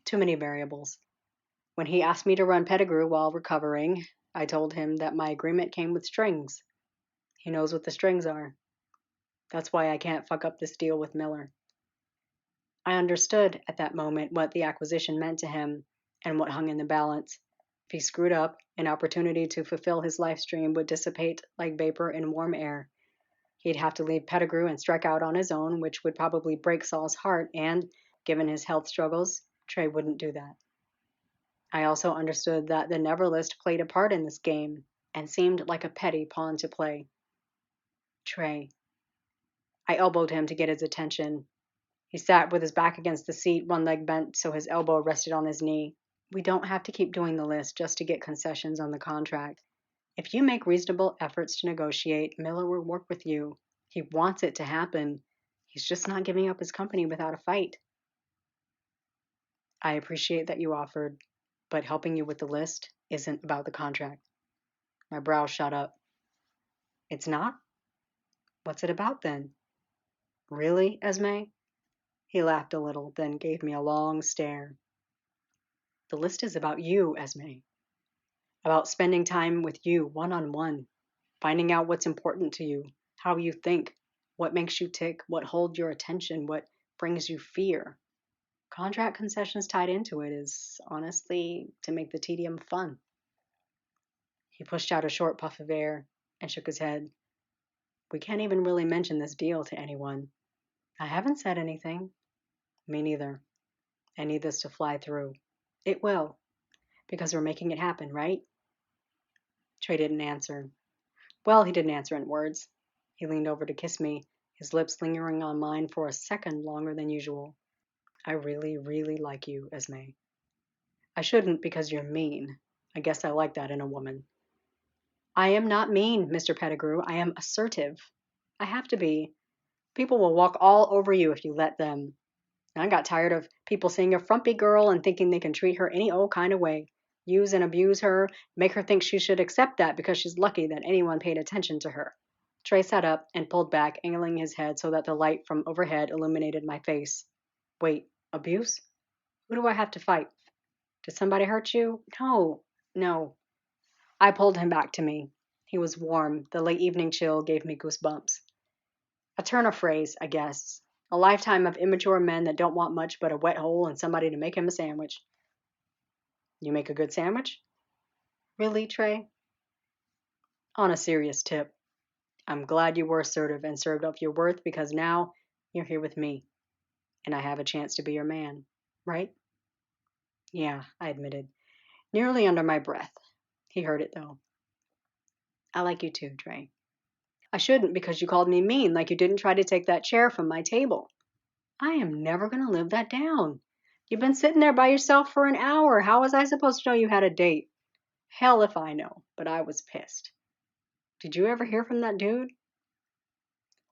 Too many variables. When he asked me to run Pettigrew while recovering, I told him that my agreement came with strings. He knows what the strings are. That's why I can't fuck up this deal with Miller. I understood at that moment what the acquisition meant to him and what hung in the balance. If he screwed up, an opportunity to fulfill his life stream would dissipate like vapor in warm air. He'd have to leave Pettigrew and strike out on his own, which would probably break Saul's heart, and, given his health struggles, Trey wouldn't do that. I also understood that the Never List played a part in this game and seemed like a petty pawn to play. Trey. I elbowed him to get his attention. He sat with his back against the seat, one leg bent so his elbow rested on his knee. We don't have to keep doing the list just to get concessions on the contract. If you make reasonable efforts to negotiate, Miller will work with you. He wants it to happen. He's just not giving up his company without a fight. I appreciate that you offered, but helping you with the list isn't about the contract. My brow shot up. It's not? What's it about then? Really, Esme? He laughed a little, then gave me a long stare. The list is about you, Esme. About spending time with you one-on-one, finding out what's important to you, how you think, what makes you tick, what holds your attention, what brings you fear. Contract concessions tied into it is, honestly, to make the tedium fun. He pushed out a short puff of air and shook his head. We can't even really mention this deal to anyone. I haven't said anything. Me neither. I need this to fly through. It will, because we're making it happen, right? Trey didn't answer. Well, he didn't answer in words. He leaned over to kiss me, his lips lingering on mine for a second longer than usual. I really, really like you, Esme. I shouldn't because you're mean. I guess I like that in a woman. I am not mean, Mr. Pettigrew. I am assertive. I have to be. People will walk all over you if you let them. I got tired of people seeing a frumpy girl and thinking they can treat her any old kind of way, use and abuse her, make her think she should accept that because she's lucky that anyone paid attention to her. Trey sat up and pulled back, angling his head so that the light from overhead illuminated my face. Wait, abuse? Who do I have to fight? Did somebody hurt you? No. I pulled him back to me. He was warm. The late evening chill gave me goosebumps. A turn of phrase, I guess. A lifetime of immature men that don't want much but a wet hole and somebody to make him a sandwich. You make a good sandwich? Really, Trey? On a serious tip, I'm glad you were assertive and served up your worth because now you're here with me, and I have a chance to be your man, right? Yeah, I admitted, nearly under my breath. He heard it, though. I like you too, Trey. I shouldn't because you called me mean, like you didn't try to take that chair from my table. I am never going to live that down. You've been sitting there by yourself for an hour. How was I supposed to know you had a date? Hell if I know, but I was pissed. Did you ever hear from that dude?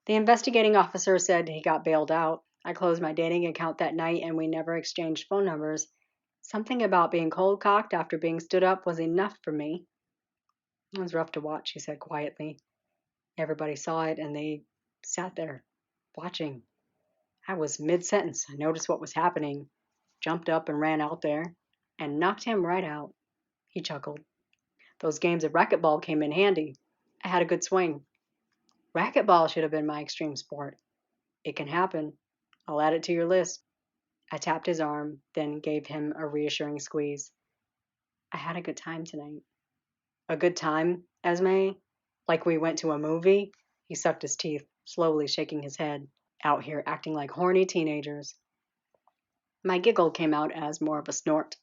The investigating officer said he got bailed out. I closed my dating account that night and we never exchanged phone numbers. Something about being cold-cocked after being stood up was enough for me. It was rough to watch, he said quietly. Everybody saw it and they sat there, watching. I was mid-sentence. I noticed what was happening, jumped up and ran out there, and knocked him right out. He chuckled. Those games of racquetball came in handy. I had a good swing. Racquetball should have been my extreme sport. It can happen. I'll add it to your list. I tapped his arm, then gave him a reassuring squeeze. I had a good time tonight. A good time, Esme? Like we went to a movie? He sucked his teeth, slowly shaking his head. Out here acting like horny teenagers. My giggle came out as more of a snort.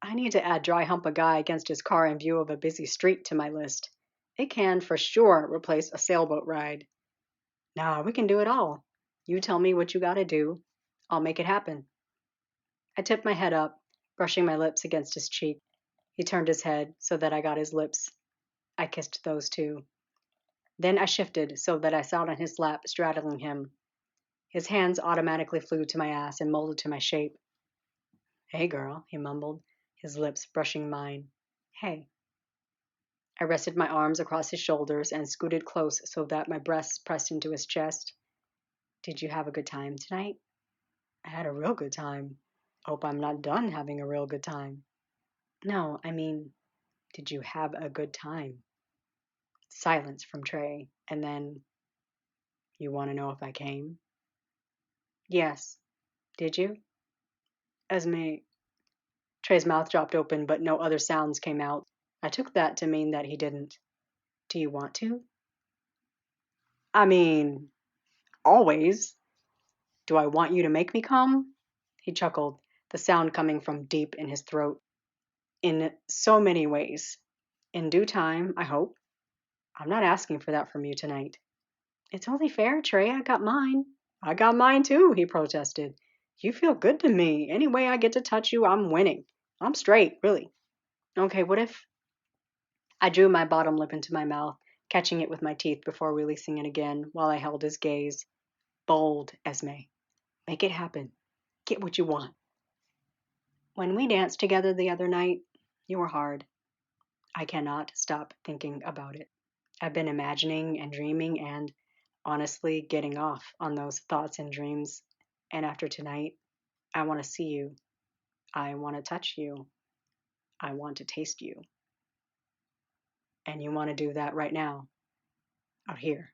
I need to add dry hump a guy against his car in view of a busy street to my list. It can, for sure, replace a sailboat ride. Nah, we can do it all. You tell me what you gotta do. I'll make it happen. I tipped my head up, brushing my lips against his cheek. He turned his head so that I got his lips. I kissed those too. Then I shifted so that I sat on his lap, straddling him. His hands automatically flew to my ass and molded to my shape. Hey, girl, he mumbled, his lips brushing mine. Hey. I rested my arms across his shoulders and scooted close so that my breasts pressed into his chest. Did you have a good time tonight? I had a real good time. Hope I'm not done having a real good time. No, I mean, did you have a good time? Silence from Trey, and then, you want to know if I came? Yes. Did you? Esme. Trey's mouth dropped open, but no other sounds came out. I took that to mean that he didn't. Do you want to? I mean, always. Do I want you to make me come? He chuckled, the sound coming from deep in his throat. In so many ways. In due time, I hope. I'm not asking for that from you tonight. It's only fair, Trey. I got mine. I got mine too, he protested. You feel good to me. Any way I get to touch you, I'm winning. I'm straight, really. Okay, what if I drew my bottom lip into my mouth, catching it with my teeth before releasing it again while I held his gaze. Bold, Esme. Make it happen. Get what you want. When we danced together the other night, you were hard. I cannot stop thinking about it. I've been imagining and dreaming and, honestly, getting off on those thoughts and dreams. And after tonight, I want to see you. I want to touch you. I want to taste you. And you want to do that right now, out here.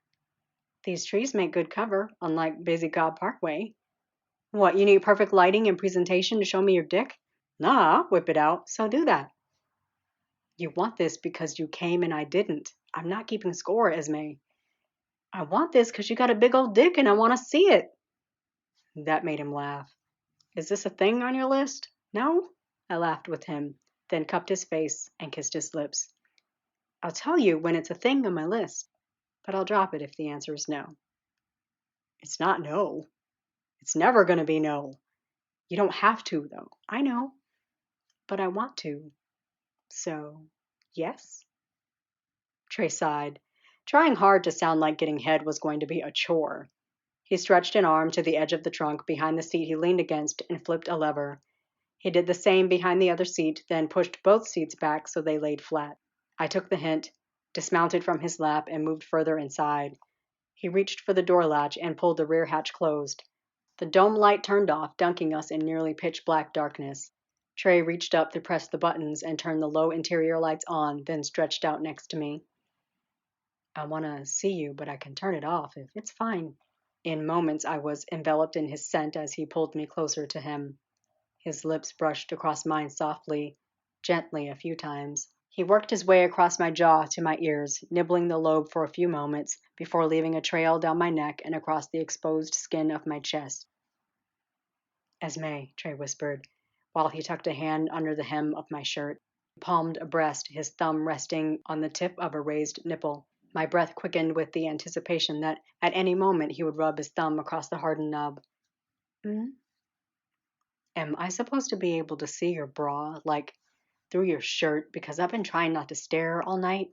These trees make good cover, unlike Busy Cobb Parkway. What, you need perfect lighting and presentation to show me your dick? Nah, whip it out, so do that. You want this because you came and I didn't. I'm not keeping score, Esme. I want this because you got a big old dick and I want to see it. That made him laugh. Is this a thing on your list? No? I laughed with him, then cupped his face and kissed his lips. I'll tell you when it's a thing on my list, but I'll drop it if the answer is no. It's not no. It's never going to be no. You don't have to, though. I know. But I want to. So, yes? Trey sighed, trying hard to sound like getting head was going to be a chore. He stretched an arm to the edge of the trunk behind the seat he leaned against and flipped a lever. He did the same behind the other seat, then pushed both seats back so they laid flat. I took the hint, dismounted from his lap, and moved further inside. He reached for the door latch and pulled the rear hatch closed. The dome light turned off, dunking us in nearly pitch-black darkness. Trey reached up to press the buttons and turn the low interior lights on, then stretched out next to me. I want to see you, but I can turn it off if it's fine. In moments, I was enveloped in his scent as he pulled me closer to him. His lips brushed across mine softly, gently a few times. He worked his way across my jaw to my ears, nibbling the lobe for a few moments before leaving a trail down my neck and across the exposed skin of my chest. Esme, Trey whispered, while he tucked a hand under the hem of my shirt. He palmed a breast, his thumb resting on the tip of a raised nipple. My breath quickened with the anticipation that at any moment he would rub his thumb across the hardened knob. Am I supposed to be able to see your bra, like, through your shirt, because I've been trying not to stare all night?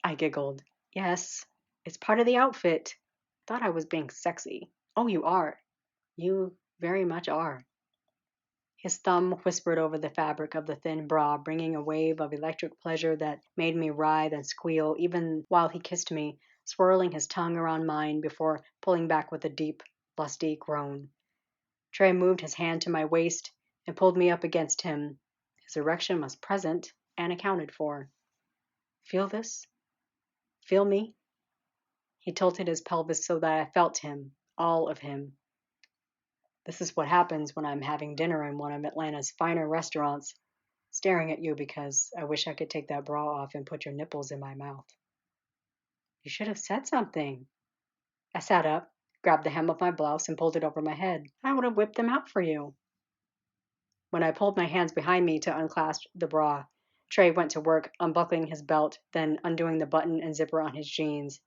I giggled. Yes, it's part of the outfit. Thought I was being sexy. Oh, you are. You very much are. His thumb whispered over the fabric of the thin bra, bringing a wave of electric pleasure that made me writhe and squeal even while he kissed me, swirling his tongue around mine before pulling back with a deep, lusty groan. Trey moved his hand to my waist and pulled me up against him. His erection was present and accounted for. Feel this? Feel me? He tilted his pelvis so that I felt him, all of him. This is what happens when I'm having dinner in one of Atlanta's finer restaurants, staring at you because I wish I could take that bra off and put your nipples in my mouth. You should have said something. I sat up, grabbed the hem of my blouse, and pulled it over my head. I would have whipped them out for you. When I pulled my hands behind me to unclasp the bra, Trey went to work unbuckling his belt, then undoing the button and zipper on his jeans.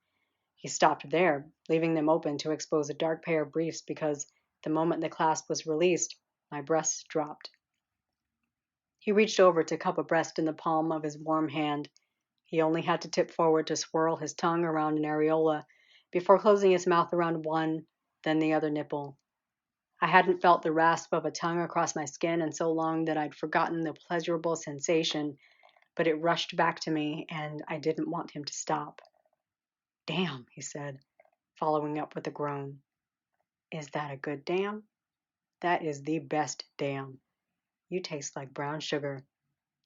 He stopped there, leaving them open to expose a dark pair of briefs because the moment the clasp was released, my breasts dropped. He reached over to cup a breast in the palm of his warm hand. He only had to tip forward to swirl his tongue around an areola before closing his mouth around one, then the other nipple. I hadn't felt the rasp of a tongue across my skin in so long that I'd forgotten the pleasurable sensation, but it rushed back to me, and I didn't want him to stop. "Damn," he said, following up with a groan. "Is that a good damn?" "That is the best damn. You taste like brown sugar.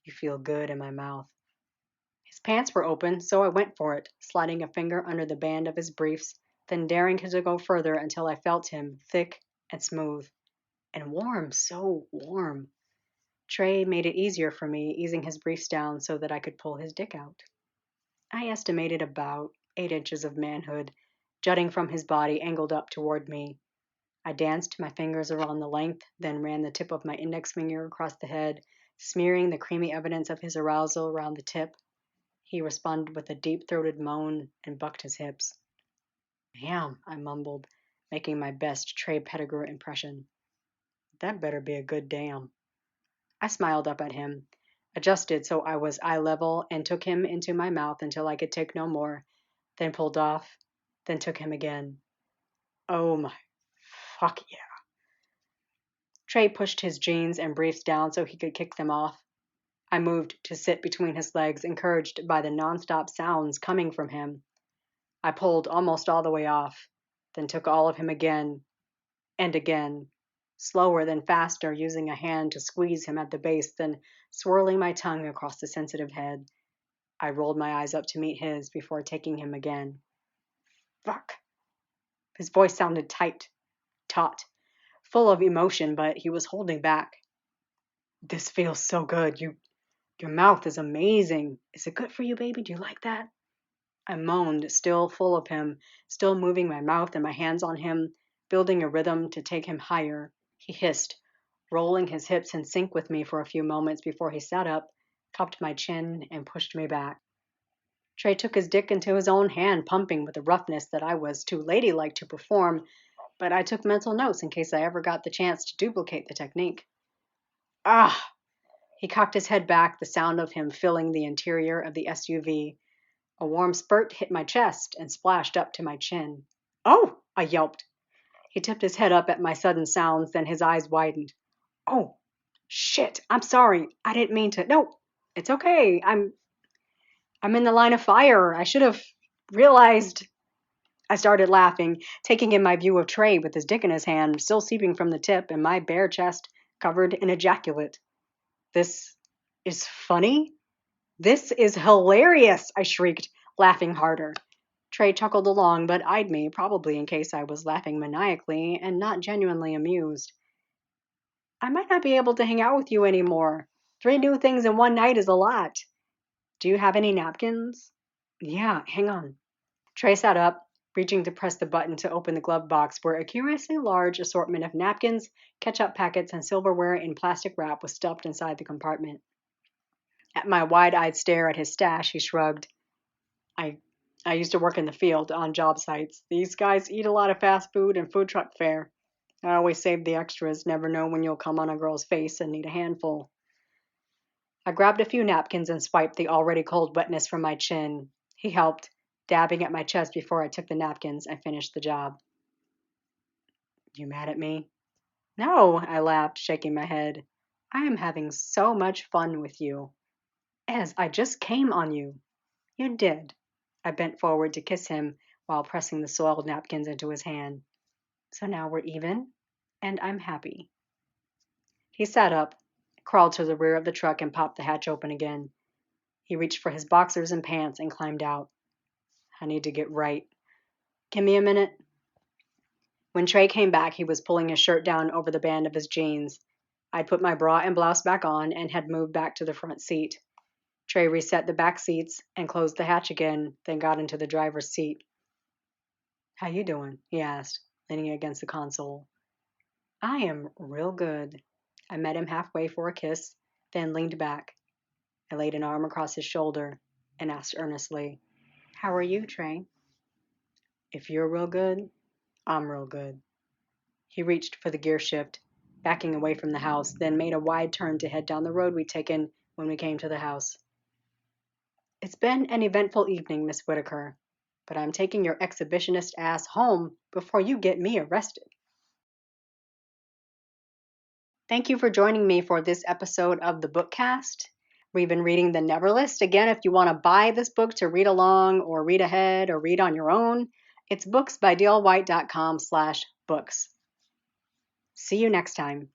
You feel good in my mouth." His pants were open, so I went for it, sliding a finger under the band of his briefs, then daring to go further until I felt him thick and smooth. And warm, so warm. Trey made it easier for me, easing his briefs down so that I could pull his dick out. I estimated about 8 inches of manhood, jutting from his body angled up toward me. I danced my fingers around the length, then ran the tip of my index finger across the head, smearing the creamy evidence of his arousal around the tip. He responded with a deep-throated moan and bucked his hips. "Damn," I mumbled, making my best Trey Pettigrew impression. "That better be a good damn." I smiled up at him, adjusted so I was eye level, and took him into my mouth until I could take no more, then pulled off, then took him again. Oh my fuck yeah. Trey pushed his jeans and briefs down so he could kick them off. I moved to sit between his legs, encouraged by the nonstop sounds coming from him. I pulled almost all the way off, then took all of him again, and again, slower than faster, using a hand to squeeze him at the base, then swirling my tongue across the sensitive head. I rolled my eyes up to meet his before taking him again. Fuck. His voice sounded tight, taut, full of emotion, but he was holding back. "This feels so good. Your mouth is amazing. Is it good for you, baby? Do you like that?" I moaned, still full of him, still moving my mouth and my hands on him, building a rhythm to take him higher. He hissed, rolling his hips in sync with me for a few moments before he sat up, cupped my chin, and pushed me back. Trey took his dick into his own hand, pumping with a roughness that I was too ladylike to perform, but I took mental notes in case I ever got the chance to duplicate the technique. Ah! He cocked his head back, the sound of him filling the interior of the SUV. A warm spurt hit my chest and splashed up to my chin. "Oh!" I yelped. He tipped his head up at my sudden sounds, then his eyes widened. "Oh, shit, I'm sorry. I didn't mean to. No, it's okay. I'm in the line of fire. I should have realized." I started laughing, taking in my view of Trey with his dick in his hand, still seeping from the tip, and my bare chest covered in ejaculate. "This is funny? This is hilarious!" I shrieked, laughing harder. Trey chuckled along, but eyed me, probably in case I was laughing maniacally and not genuinely amused. "I might not be able to hang out with you anymore. 3 new things in one night is a lot. Do you have any napkins?" "Yeah, hang on." Trey sat up, reaching to press the button to open the glove box where a curiously large assortment of napkins, ketchup packets, and silverware in plastic wrap was stuffed inside the compartment. At my wide-eyed stare at his stash, he shrugged. I I used to work in the field on job sites. These guys eat a lot of fast food and food truck fare. I always save the extras, never know when you'll come on a girl's face and need a handful. I grabbed a few napkins and swiped the already cold wetness from my chin. He helped, dabbing at my chest before I took the napkins and finished the job. "You mad at me?" "No," I laughed, shaking my head. "I am having so much fun with you." "As I just came on you." "You did." I bent forward to kiss him while pressing the soiled napkins into his hand. "So now we're even, and I'm happy." He sat up, crawled to the rear of the truck, and popped the hatch open again. He reached for his boxers and pants and climbed out. "I need to get right. Give me a minute." When Trey came back, he was pulling his shirt down over the band of his jeans. I'd put my bra and blouse back on and had moved back to the front seat. Trey reset the back seats and closed the hatch again, then got into the driver's seat. "How you doing?" he asked, leaning against the console. "I am real good." I met him halfway for a kiss, then leaned back. I laid an arm across his shoulder and asked earnestly, "How are you, Trey?" "If you're real good, I'm real good." He reached for the gear shift. backing away from the house, then made a wide turn to head down the road we'd taken when we came to the house. It's been an eventful evening, Miss Whitaker, but I'm taking your exhibitionist ass home before you get me arrested. Thank you for joining me for this episode of the Bookcast. We've been reading The Neverlist. Again, if you want to buy this book to read along or read ahead or read on your own, it's booksbydalewhite.com/books. See you next time.